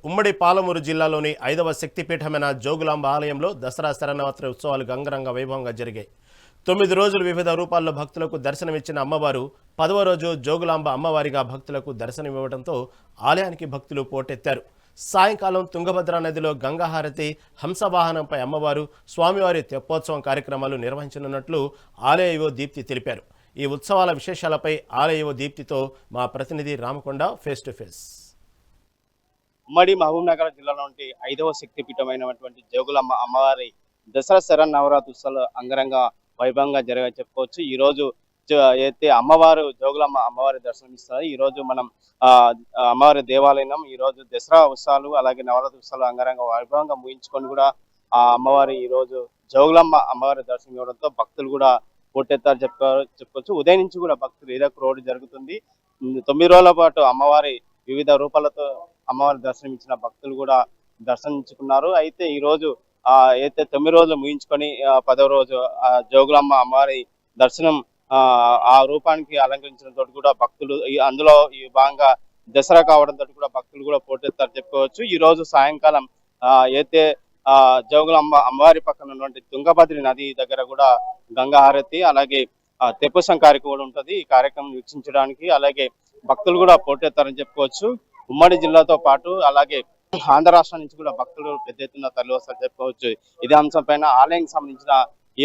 ఉమ్మడి పాలమూరు జిల్లాలోని 5వ శక్తిపీఠమైన జోగులాంబ ఆలయంలో దసరా శరన్నవరాత్రి ఉత్సవాలు అంగరంగ వైభవంగా జరిగాయి. 9 రోజులు వివిధ రూపాల్లో భక్తులకు దర్శనమిచ్చిన అమ్మవారు 10వ రోజు జోగులాంబ అమ్మవారిగా భక్తులకు దర్శనమివ్వడంతో ఆలయానికి భక్తులు పోటెత్తారు. సాయంకాలం తుంగభద్ర నదిలో గంగాహారతి, హంసవాహనంపై అమ్మవారు, స్వామివారి తెప్పోత్సవం కార్యక్రమాలు నిర్వహించనున్నట్లు ఆలయ ఈవో దీప్తి తెలిపారు. ఈ ఉత్సవాల విశేషాలపై ఆలయ ఈవో దీప్తితో మా ప్రతినిధి రామకొండ ఫేస్ టు ఫేస్. ఉమ్మడి మహబూబ్నగర్ జిల్లాలోని 5వ శక్తిపీఠమైనటువంటి జోగులాంబ అమ్మవారి దసరా శరన్నవరాత్రి ఉత్సవాలు అంగరంగ వైభవంగా జరిగాయని చెప్పుకోవచ్చు. ఈ రోజు అయితే అమ్మవారు జోగులాంబ అమ్మవారి దర్శనం ఇస్తారు. ఈ రోజు మనం అమ్మవారి దేవాలయం ఈ రోజు దసరా ఉత్సవాలు అలాగే నవరాత్రి ఉత్సవాలు అంగరంగ వైభవంగా ముగించుకొని కూడా ఆ అమ్మవారి ఈ రోజు జోగులాంబ అమ్మవారి దర్శనం ఇవ్వడంతో భక్తులు కూడా పోటెత్తారు చెప్పుకోవచ్చు. ఉదయం నుంచి కూడా భక్తులు ఏదో ఒక రోడ్డు జరుగుతుంది. 9 రోజుల పాటు అమ్మవారి వివిధ రూపాలతో అమ్మవారి దర్శనం ఇచ్చిన భక్తులు కూడా దర్శించుకున్నారు. అయితే ఈ రోజు అయితే 9 రోజులు ముగించుకొని 10వ రోజు జోగులాంబ అమ్మవారి దర్శనం ఆ రూపానికి అలంకరించడంతో కూడా భక్తులు అందులో ఈ భాగంగా దసరా కావడంతో కూడా భక్తులు కూడా పోటెత్తారు చెప్పుకోవచ్చు. ఈ రోజు సాయంకాలం అయితే జోగులాంబ అమ్మవారి పక్కన ఉన్నటువంటి తుంగభద్రి నది దగ్గర కూడా గంగాహారతి అలాగే తెప్పోత్సవం కార్యక్రమం కూడా ఉంటుంది. ఈ కార్యక్రమం వీక్షించడానికి అలాగే భక్తులు కూడా పోటెత్తారని చెప్పుకోవచ్చు. ఉమ్మడి జిల్లాతో పాటు అలాగే ఆంధ్ర రాష్ట్రం నుంచి కూడా భక్తులు పెద్ద ఎత్తున తరలి వస్తారు చెప్పుకోవచ్చు. ఇదే అంశం పైన ఆలయానికి సంబంధించిన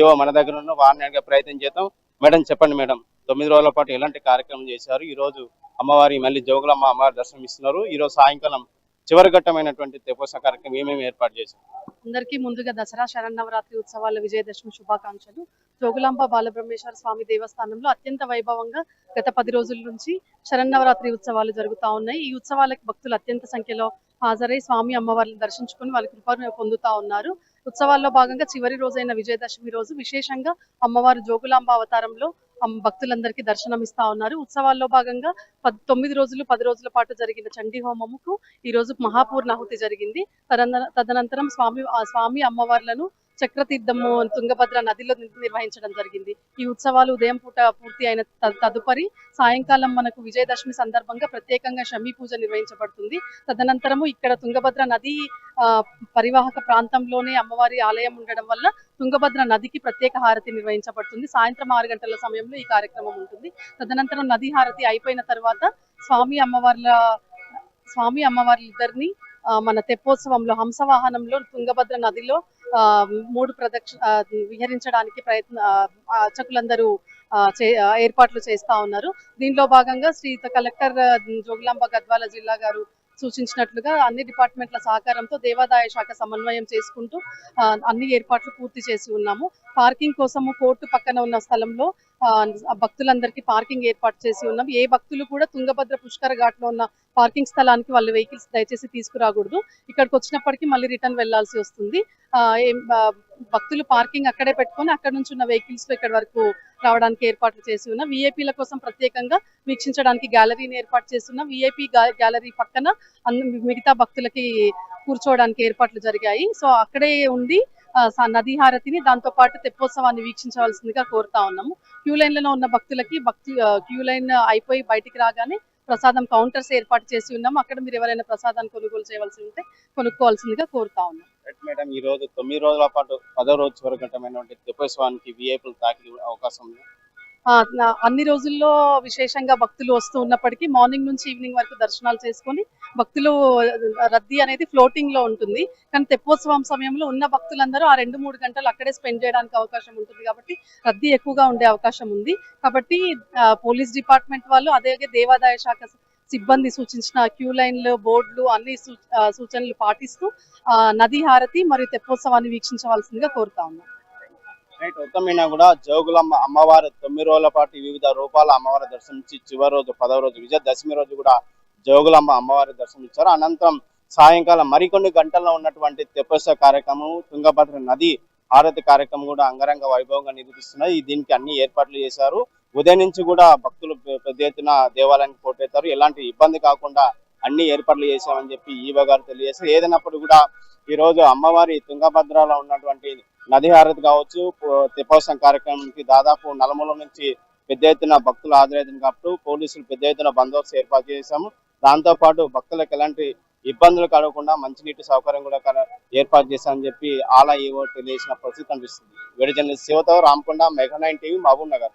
ఏవో మన దగ్గర ఉన్న వారిని అడిగే ప్రయత్నం చేద్దాం. మేడం చెప్పండి మేడం, 9 రోజుల పాటు ఎలాంటి కార్యక్రమం చేశారు? ఈ రోజు అమ్మవారి మళ్ళీ జోగులాంబ అమ్మవారి దర్శనం ఇస్తున్నారు. ఈ రోజు సాయంకాలం చివరి ఘట్టమైనటువంటి తెప్పోత్సవ కార్యక్రమం ఏమేమి ఏర్పాటు చేశారు? అందరికీ ముందుగా దసరా శరన్నవరాత్రి ఉత్సవాల విజయదశమి శుభాకాంక్షలు. జోగులాంబ బాలబ్రహ్మేశ్వర స్వామి దేవస్థానంలో అత్యంత వైభవంగా గత 10 రోజుల నుంచి శరన్నవరాత్రి ఉత్సవాలు జరుగుతా ఉన్నాయి. ఈ ఉత్సవాలకు భక్తులు అత్యంత సంఖ్యలో హాజరై స్వామి అమ్మవారిని దర్శించుకొని వాళ్ళ కృపను పొందుతా ఉన్నారు. ఉత్సవాల్లో భాగంగా చివరి రోజైన విజయదశమి రోజు విశేషంగా అమ్మవారు జోగులాంబ అవతారంలో భక్తులందరికీ దర్శనం ఇస్తా ఉన్నారు. ఉత్సవాల్లో భాగంగా 9 రోజులు 10 రోజుల పాటు జరిగిన చండీ హోమముకు ఈ రోజు మహాపూర్ణాహుతి జరిగింది. తదనంతరం స్వామి అమ్మవార్లను చక్రతీర్థము తుంగభద్ర నదిలో నిర్వహించడం జరిగింది. ఈ ఉత్సవాలు ఉదయం పూట పూర్తి అయిన తదుపరి సాయంకాలం మనకు విజయదశమి సందర్భంగా ప్రత్యేకంగా షమీ పూజ నిర్వహించబడుతుంది. తదనంతరము ఇక్కడ తుంగభద్ర నది పరివాహక ప్రాంతంలోనే అమ్మవారి ఆలయం ఉండడం వల్ల తుంగభద్ర నదికి ప్రత్యేక హారతి నిర్వహించబడుతుంది. సాయంత్రం 6 గంటల సమయంలో ఈ కార్యక్రమం ఉంటుంది. తదనంతరం నది హారతి అయిపోయిన తర్వాత స్వామి అమ్మవార్ల ఇద్దరిని మన తెప్పోత్సవంలో హంసవాహనంలో తుంగభద్ర నదిలో 3 విహరించడానికి అర్చకులందరూ ఏర్పాట్లు చేస్తా ఉన్నారు. దీనిలో భాగంగా కలెక్టర్ జోగులాంబ గద్వాల జిల్లా గారు సూచించినట్లుగా అన్ని డిపార్ట్మెంట్ల సహకారంతో దేవాదాయ శాఖ సమన్వయం చేసుకుంటూ అన్ని ఏర్పాట్లు పూర్తి చేసి ఉన్నాము. పార్కింగ్ కోసము కోర్టు పక్కన ఉన్న స్థలంలో భక్తులందరికీ పార్కింగ్ ఏర్పాటు చేసి ఉన్నాం. ఏ భక్తులు కూడా తుంగభద్ర పుష్కర ఘాట్ లో ఉన్న పార్కింగ్ స్థలానికి వాళ్ళ వెహికల్స్ దయచేసి తీసుకురాకూడదు. ఇక్కడికి వచ్చినప్పటికీ మళ్ళీ రిటర్న్ వెళ్లాల్సి వస్తుంది. భక్తులు పార్కింగ్ అక్కడే పెట్టుకొని అక్కడ నుంచి ఉన్న వెహికల్స్ లో ఇక్కడ వరకు రావడానికి ఏర్పాట్లు చేసి ఉన్నాం. విఐపీల కోసం ప్రత్యేకంగా వీక్షించడానికి గ్యాలరీని ఏర్పాటు చేస్తున్నాం. విఐపీ గ్యాలరీ పక్కన మిగతా భక్తులకి కూర్చోవడానికి ఏర్పాట్లు జరిగాయి. సో అక్కడే ఉండి నదీ హారతిని దాంతో పాటు తెప్పోత్సవాన్ని వీక్షించవలసిందిగా కోరుతా ఉన్నాము. క్యూ లైన్ లో ఉన్న భక్తులకి క్యూ లైన్ అయిపోయి బయటికి రాగానే ప్రసాదం కౌంటర్స్ ఏర్పాటు చేసి ఉన్నాము. అక్కడ మీరు ఎవరైనా ప్రసాదాన్ని కొనుగోలు చేయవలసి ఉంటే కొనుక్కోవాల్సిందిగా కోరుతా ఉన్నాం. మేడం, ఈ రోజు 9 రోజుల పాటు 10వ రోజు చివరి ఘట్టమైనటువంటి తెప్పోత్సవానికి విఐపీలు తాకి అవకాశం ఉంది. అన్ని రోజుల్లో విశేషంగా భక్తులు వస్తూ ఉన్నప్పటికీ మార్నింగ్ నుంచి ఈవినింగ్ వరకు దర్శనాలు చేసుకొని భక్తులు రద్దీ అనేది ఫ్లోటింగ్ లో ఉంటుంది. కానీ తెప్పోత్సవం సమయంలో ఉన్న భక్తులందరూ ఆ 2-3 గంటలు అక్కడే స్పెండ్ చేయడానికి అవకాశం ఉంటుంది కాబట్టి రద్దీ ఎక్కువగా ఉండే అవకాశం ఉంది. కాబట్టి పోలీస్ డిపార్ట్మెంట్ వాళ్ళు అదే దేవాదాయ శాఖ సిబ్బంది సూచించిన క్యూ లైన్లు బోర్డులు అన్ని సూచనలు పాటిస్తూ నదీ హారతి మరియు తెప్పోత్సవాన్ని వీక్షించవలసిందిగా కోరుతా ఉన్నాం. ఉత్తమైన కూడా జోగులాంబ అమ్మవారు 9 రోజుల పాటు వివిధ రూపాల అమ్మవారి దర్శించి చివరి రోజు 10వ రోజు విజయదశమి రోజు కూడా జోగులాంబ అమ్మవారి దర్శనమిచ్చారు. అనంతరం సాయంకాలం మరికొన్ని గంటల్లో ఉన్నటువంటి తెప్పోత్సవ కార్యక్రమం తుంగభద్ర నది హారతి కార్యక్రమం కూడా అంగరంగ వైభవంగా నిర్వహిస్తున్నాయి. దీనికి అన్ని ఏర్పాట్లు చేశారు. ఉదయం నుంచి కూడా భక్తులు పెద్ద ఎత్తున దేవాలయానికి పోటెత్తారు. ఎలాంటి ఇబ్బంది కాకుండా అన్ని ఏర్పాట్లు చేశామని చెప్పి ఈవో గారు తెలియజేశారు. ఏదైనప్పుడు కూడా ఈ రోజు అమ్మవారి తుంగభద్రలో ఉన్నటువంటి నది హారతి కావచ్చు, తెప్పోత్సవం కార్యక్రమానికి దాదాపు నలుమూల నుంచి పెద్ద ఎత్తున భక్తులు హాజరైతుంది కాబట్టి పోలీసులు పెద్ద ఎత్తున బందోబస్తు ఏర్పాటు చేశాము. దాంతో పాటు భక్తులకు ఎలాంటి ఇబ్బందులు కలగకుండా మంచినీటి సౌకర్యం కూడా ఏర్పాటు చేస్తామని చెప్పి ఆలా ఏవో తెలియజేసిన పరిస్థితి కనిపిస్తుంది. వీడియో జర్నలిస్ట్ శివతో రామకొండ, మెగా 9 టీవీ, మహబూబ్ నగర్.